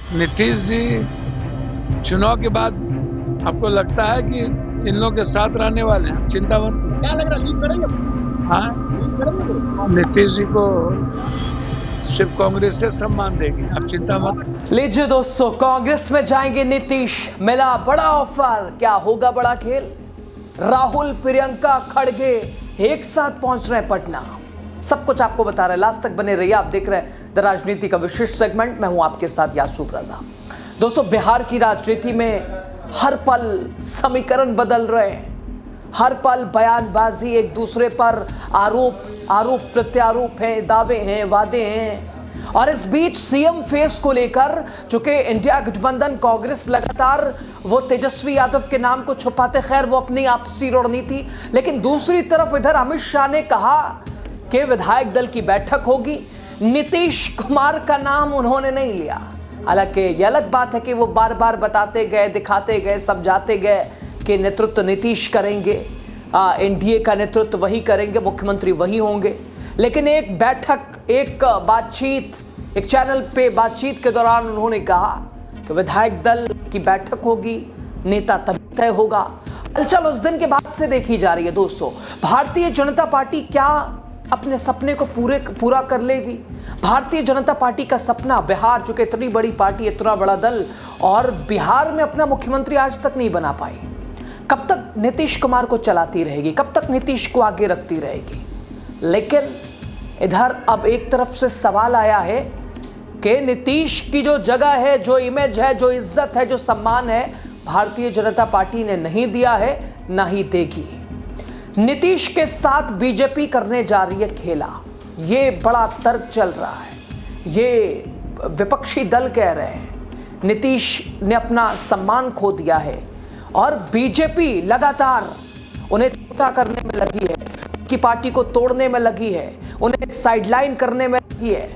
नीतीश जी चुनाव के बाद आपको लगता है कि इन लोगों के साथ रहने वाले हैं? चिंता मत। क्या लग रहा है, लीड करेंगे? हाँ, लीड करेंगे? नीतीश जी को सिर्फ कांग्रेस से सम्मान देगी, आप चिंता मत। लीजिए दोस्तों, कांग्रेस में जाएंगे नीतीश, मिला बड़ा ऑफर, क्या होगा बड़ा खेल? राहुल, प्रियंका, खड़गे एक साथ पहुंच रहे हैं पटना। सब कुछ आपको बता रहे हैं, लास्ट तक बने रहिए। आप देख रहे हैं द राजनीति का विशिष्ट सेगमेंट। मैं हूं आपके साथ यासूब रजा। दोस्तों, बिहार की राजनीति में हर पल समीकरण बदल रहे हैं, हर पल बयानबाजी, एक दूसरे पर आरोप प्रत्यारोप हैं, दावे हैं, वादे हैं। और इस बीच सीएम फेस को लेकर चूंकि इंडिया गठबंधन कांग्रेस लगातार वो तेजस्वी यादव के नाम को छुपाते, खैर वो अपनी आपसी रणनीति, लेकिन दूसरी तरफ इधर अमित शाह ने कहा कि विधायक दल की बैठक होगी। नीतीश कुमार का नाम उन्होंने नहीं लिया। हालांकि ये अलग बात है कि वो बार बार बताते गए, दिखाते गए, समझाते गए कि नेतृत्व नीतीश करेंगे, एनडीए का नेतृत्व वही करेंगे, मुख्यमंत्री वही होंगे। लेकिन एक बैठक, एक बातचीत, एक चैनल पे बातचीत के दौरान उन्होंने कहा कि विधायक दल की बैठक होगी, नेता तभी तय होगा। हलचल उस दिन के बाद से देखी जा रही है। दोस्तों, भारतीय जनता पार्टी क्या अपने सपने को पूरा कर लेगी? भारतीय जनता पार्टी का सपना, बिहार जो कि इतनी बड़ी पार्टी, इतना बड़ा दल, और बिहार में अपना मुख्यमंत्री आज तक नहीं बना पाई। कब तक नीतीश कुमार को चलाती रहेगी? कब तक नीतीश को आगे रखती रहेगी? लेकिन इधर अब एक तरफ से सवाल आया है कि नीतीश की जो जगह है, जो इमेज है, जो इज्जत है, जो सम्मान है, भारतीय जनता पार्टी ने नहीं दिया है, ना ही देगी। नीतीश के साथ बीजेपी करने जा रही है खेला, ये बड़ा तर्क चल रहा है। ये विपक्षी दल कह रहे हैं नीतीश ने अपना सम्मान खो दिया है और बीजेपी लगातार उन्हें छोटा करने में लगी है, कि पार्टी को तोड़ने में लगी है, उन्हें साइडलाइन करने में लगी है।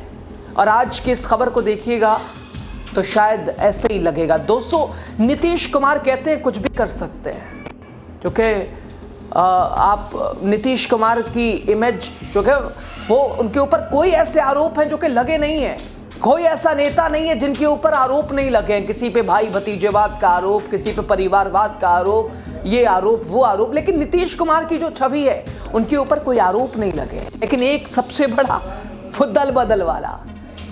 और आज की इस खबर को देखिएगा तो शायद ऐसे ही लगेगा। दोस्तों, नीतीश कुमार कहते हैं कुछ भी कर सकते हैं, क्योंकि आप नीतीश कुमार की इमेज जो कि वो, उनके ऊपर कोई ऐसे आरोप हैं जो कि लगे नहीं हैं। कोई ऐसा नेता नहीं है जिनके ऊपर आरोप नहीं लगे हैं। किसी पे भाई भतीजेवाद का आरोप, किसी पे परिवारवाद का आरोप, ये आरोप, वो आरोप, लेकिन नीतीश कुमार की जो छवि है उनके ऊपर कोई आरोप नहीं लगे। लेकिन एक सबसे बड़ा वो दल बदल वाला,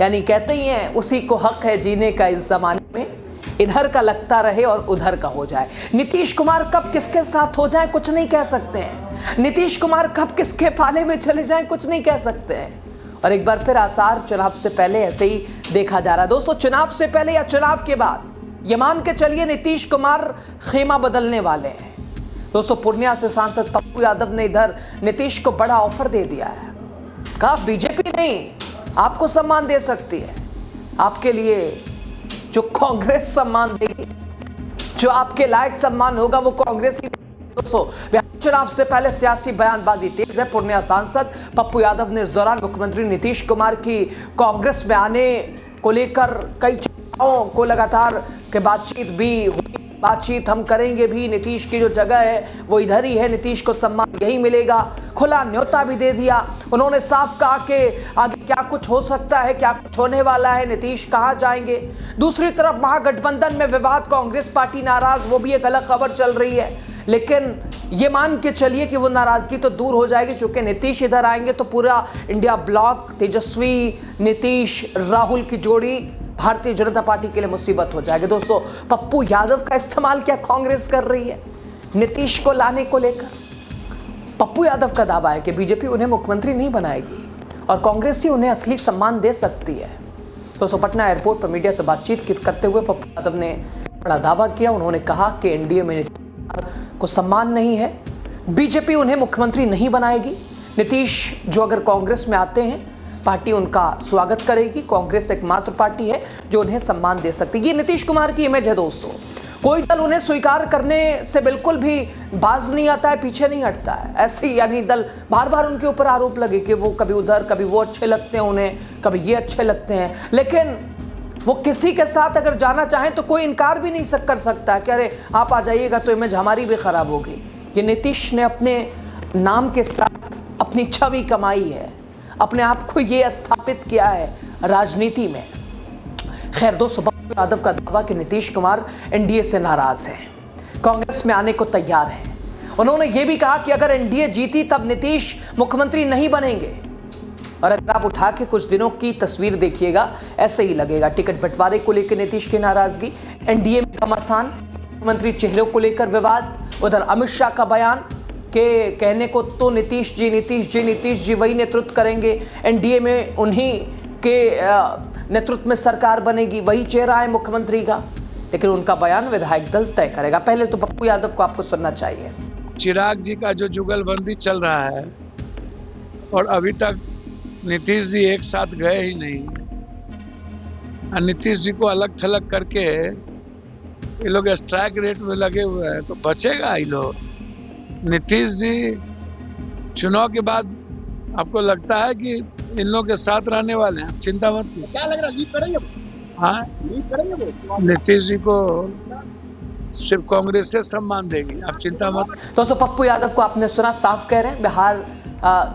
यानी कहते ही हैं उसी को हक है जीने का इस जमाने में, इधर का लगता रहे और उधर का हो जाए। नीतीश कुमार कब किसके साथ हो जाए कुछ नहीं कह सकते हैं। नीतीश कुमार कब किसके पाले में चले जाएं कुछ नहीं कह सकते हैं। और एक बार फिर आसार चुनाव से पहले ऐसे ही देखा जा रहा है। दोस्तों, चुनाव से पहले या चुनाव के बाद ये मान के चलिए नीतीश कुमार खेमा बदलने वाले हैं। दोस्तों, पूर्णिया से सांसद पप्पू यादव ने इधर नीतीश को बड़ा ऑफर दे दिया है। कहा बीजेपी नहीं आपको सम्मान दे सकती है, आपके लिए जो कांग्रेस सम्मान देगी, जो आपके लायक सम्मान होगा वो कांग्रेस ही। दोस्तों, बिहार चुनाव से पहले सियासी बयानबाजी तेज है। पूर्णिया सांसद पप्पू यादव ने इस दौरान मुख्यमंत्री नीतीश कुमार की कांग्रेस में आने को लेकर कई चर्चाओं को लगातार के बातचीत भी हुई, बातचीत हम करेंगे भी, नीतीश की जो जगह है वो इधर ही है, नीतीश को सम्मान यही मिलेगा, खुला न्योता भी दे दिया। उन्होंने साफ कहा कि आगे क्या कुछ हो सकता है, क्या कुछ होने वाला है, नीतीश कहाँ जाएंगे। दूसरी तरफ महागठबंधन में विवाद, कांग्रेस पार्टी नाराज, वो भी एक अलग खबर चल रही है। लेकिन ये मान के चलिए कि वो नाराजगी तो दूर हो जाएगी, क्योंकि नीतीश इधर आएंगे तो पूरा इंडिया ब्लॉक, तेजस्वी, नीतीश, राहुल की जोड़ी भारतीय जनता पार्टी के लिए मुसीबत हो जाएगी। दोस्तों, पप्पू यादव का इस्तेमाल क्या कांग्रेस कर रही है नीतीश को लाने को लेकर? पप्पू यादव का दावा है कि बीजेपी उन्हें मुख्यमंत्री नहीं बनाएगी और कांग्रेस ही उन्हें असली सम्मान दे सकती है। दोस्तों, पटना एयरपोर्ट पर मीडिया से बातचीत करते हुए पप्पू यादव ने बड़ा दावा किया। उन्होंने कहा कि एनडीए में को सम्मान नहीं है, बीजेपी उन्हें मुख्यमंत्री नहीं बनाएगी। नीतीश जो अगर कांग्रेस में आते हैं, पार्टी उनका स्वागत करेगी। कांग्रेस एकमात्र पार्टी है जो उन्हें सम्मान दे सकती है। ये नीतीश कुमार की इमेज है। दोस्तों, कोई दल उन्हें स्वीकार करने से बिल्कुल भी बाज नहीं आता है, पीछे नहीं हटता है। ऐसे ही यानी दल बार बार उनके ऊपर आरोप लगे कि वो कभी उधर, कभी वो अच्छे लगते हैं उन्हें, कभी ये अच्छे लगते हैं, लेकिन वो किसी के साथ अगर जाना चाहें तो कोई इनकार भी नहीं कर सकता है कि अरे आप आ जाइएगा तो इमेज हमारी भी खराब होगी। ये नीतीश ने अपने नाम के साथ अपनी छवि कमाई है, अपने आप को ये स्थापित किया है राजनीति में। खैर दोस्तों, यादव का दावा कि नीतीश कुमार एनडीए से नाराज हैं, कांग्रेस में आने को तैयार हैं। उन्होंने ये भी कहा कि अगर एनडीए जीती तब नीतीश मुख्यमंत्री नहीं बनेंगे। और अगर आप उठा के कुछ दिनों की तस्वीर देखिएगा, ऐसे ही लगेगा। टिकट बंटवारे को लेकर नीतीश की नाराजगी, एनडीए में घमासान, मुख्यमंत्री चेहरों को लेकर विवाद, उधर अमित शाह का बयान के कहने को तो नीतीश जी वही नेतृत्व करेंगे, एनडीए में उन्हीं के नेतृत्व में सरकार बनेगी, वही चेहरा है मुख्यमंत्री का। लेकिन उनका बयान विधायक दल तय करेगा। पहले तो पप्पू यादव को आपको सुनना चाहिए। चिराग जी का जो जुगलबंदी चल रहा है और अभी तक नीतीश जी एक साथ गए ही नहीं, और नीतीश जी को अलग थलग करके ये लोग स्ट्राइक रेट में लगे हुए हैं, तो बचेगा ये लोग। नीतीश जी चुनाव के बाद आपको लगता है कि इन लोगों के साथ रहने वाले हैं? चिंता मत कीजिए। क्या लग रहा है, लीड करेंगे? हाँ, लीड करेंगे वो? नीतीश जी को सिर्फ कांग्रेस से सम्मान देगी, आप चिंता मत। दोस्तों, पप्पू यादव को आपने सुना, साफ कह रहे हैं बिहार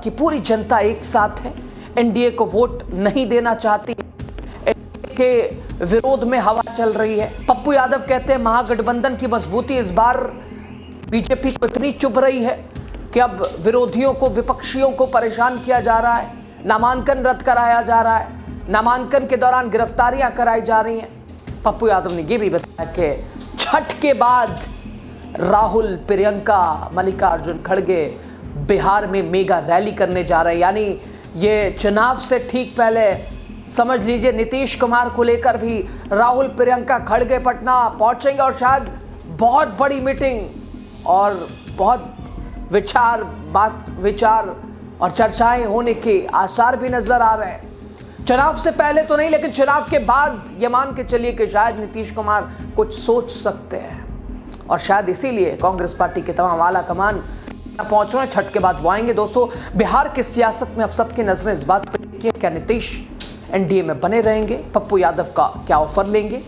की पूरी जनता एक साथ है, एनडीए को वोट नहीं देना चाहती, एनडीए के विरोध में हवा चल रही है। पप्पू यादव कहते हैं महागठबंधन की मजबूती इस बार बीजेपी को इतनी चुभ रही है कि अब विरोधियों को, विपक्षियों को परेशान किया जा रहा है, नामांकन रद्द कराया जा रहा है, नामांकन के दौरान गिरफ्तारियां कराई जा रही हैं। पप्पू यादव ने यह भी बताया कि छठ के बाद राहुल, प्रियंका, मल्लिकार्जुन खड़गे बिहार में मेगा रैली करने जा रहे हैं। यानी ये चुनाव से ठीक पहले समझ लीजिए नीतीश कुमार को लेकर भी राहुल, प्रियंका खड़गे पटना पहुंचेंगे और शायद बहुत बड़ी मीटिंग और बहुत विचार और चर्चाएं होने के आसार भी नजर आ रहे हैं। चुनाव से पहले तो नहीं, लेकिन चुनाव के बाद ये मान के चलिए कि शायद नीतीश कुमार कुछ सोच सकते हैं। और शायद इसीलिए कांग्रेस पार्टी के तमाम आला कमान पहुंच रहे हैं। छठ के बाद वो आएंगे। दोस्तों, बिहार की सियासत में अब सबकी नजरें इस बात पर टिकी हैं, क्या नीतीश एनडीए में बने रहेंगे? पप्पू यादव का क्या ऑफर लेंगे?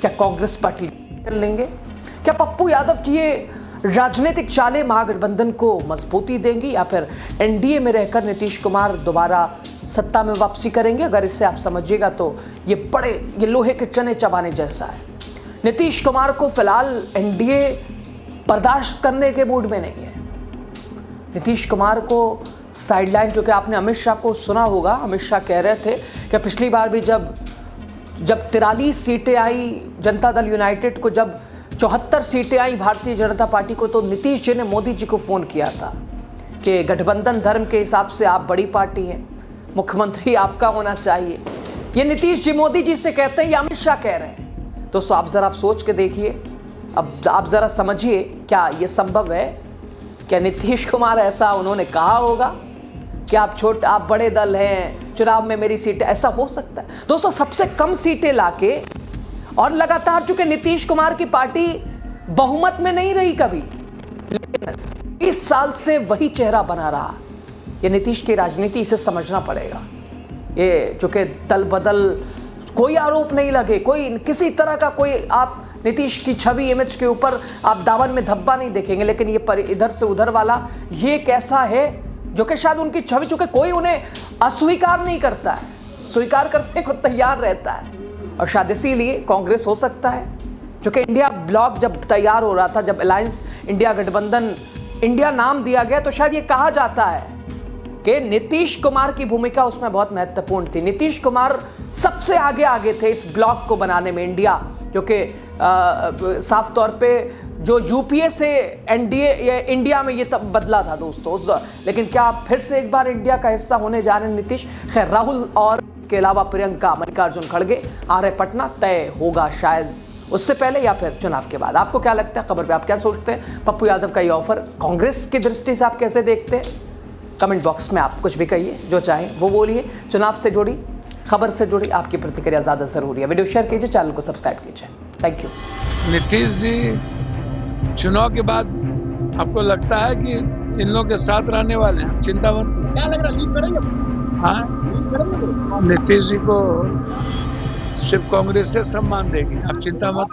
क्या कांग्रेस पार्टी लेंगे? क्या पप्पू यादव की ये राजनीतिक चालें महागठबंधन को मजबूती देंगी, या फिर एनडीए में रहकर नीतीश कुमार दोबारा सत्ता में वापसी करेंगे? अगर इससे आप समझिएगा तो ये लोहे के चने चबाने जैसा है। नीतीश कुमार को फिलहाल एनडीए बर्दाश्त करने के मूड में नहीं है। नीतीश कुमार को साइडलाइन, जो कि आपने अमित शाह को सुना होगा, अमित शाह कह रहे थे कि पिछली बार भी जब 43 सीटें आई जनता दल यूनाइटेड को, जब 74 सीटें आई भारतीय जनता पार्टी को, तो नीतीश जी ने मोदी जी को फ़ोन किया था कि गठबंधन धर्म के हिसाब से आप बड़ी पार्टी हैं, मुख्यमंत्री आपका होना चाहिए। ये नीतीश जी मोदी जी से कहते हैं, ये अमित शाह कह रहे हैं। दोस्तों, आप ज़रा सोच के देखिए, अब आप ज़रा समझिए, क्या ये संभव है? क्या नीतीश कुमार ऐसा उन्होंने कहा होगा कि आप बड़े दल हैं, चुनाव में मेरी सीटें, ऐसा हो सकता है? दोस्तों, सबसे कम सीटें लाके और लगातार, चूंकि नीतीश कुमार की पार्टी बहुमत में नहीं रही कभी, लेकिन 20 साल से वही चेहरा बना रहा। ये नीतीश की राजनीति, इसे समझना पड़ेगा। ये चूंकि दल बदल, कोई आरोप नहीं लगे, कोई किसी तरह का कोई आप नीतीश की छवि, इमेज के ऊपर आप दामन में धब्बा नहीं देखेंगे, लेकिन ये इधर से उधर वाला ये कैसा है जो कि शायद उनकी छवि, चूंकि कोई उन्हें अस्वीकार नहीं करता है, स्वीकार करने को तैयार रहता है। और शायद इसीलिए कांग्रेस हो सकता है, जो कि इंडिया ब्लॉक जब तैयार हो रहा था, जब अलायंस इंडिया गठबंधन इंडिया नाम दिया गया, तो शायद ये कहा जाता है कि नीतीश कुमार की भूमिका उसमें बहुत महत्वपूर्ण थी। नीतीश कुमार सबसे आगे थे इस ब्लॉक को बनाने में, इंडिया, जो कि साफ तौर पे जो यूपीए से एनडीए या इंडिया में ये तब बदला था दोस्तों। लेकिन क्या फिर से एक बार इंडिया का हिस्सा होने जा रहे हैं नीतीश? खैर, राहुल और इसके अलावा प्रियंका, मल्लिकार्जुन खड़गे आ रहे पटना, तय होगा शायद उससे पहले या फिर चुनाव के बाद। आपको क्या लगता है? खबर पे आप क्या सोचते हैं? पप्पू यादव का ये ऑफर कांग्रेस की दृष्टि से आप कैसे देखते हैं? कमेंट बॉक्स में आप कुछ भी कहिए, जो चाहें वो बोलिए। चुनाव से जुड़ी खबर से जुड़ी आपकी प्रतिक्रिया ज़्यादा ज़रूरी है। वीडियो शेयर कीजिए, चैनल को सब्सक्राइब कीजिए। Thank you. नीतीश जी चुनाव के बाद आपको लगता है कि इन लोगों के साथ रहने वाले हैं? चिंता मत कीजिए। क्या लग रहा है, लीड करेंगे? हाँ, लीड करेंगे वो? नीतीश जी को सिर्फ कांग्रेस से सम्मान देगी, आप चिंता मत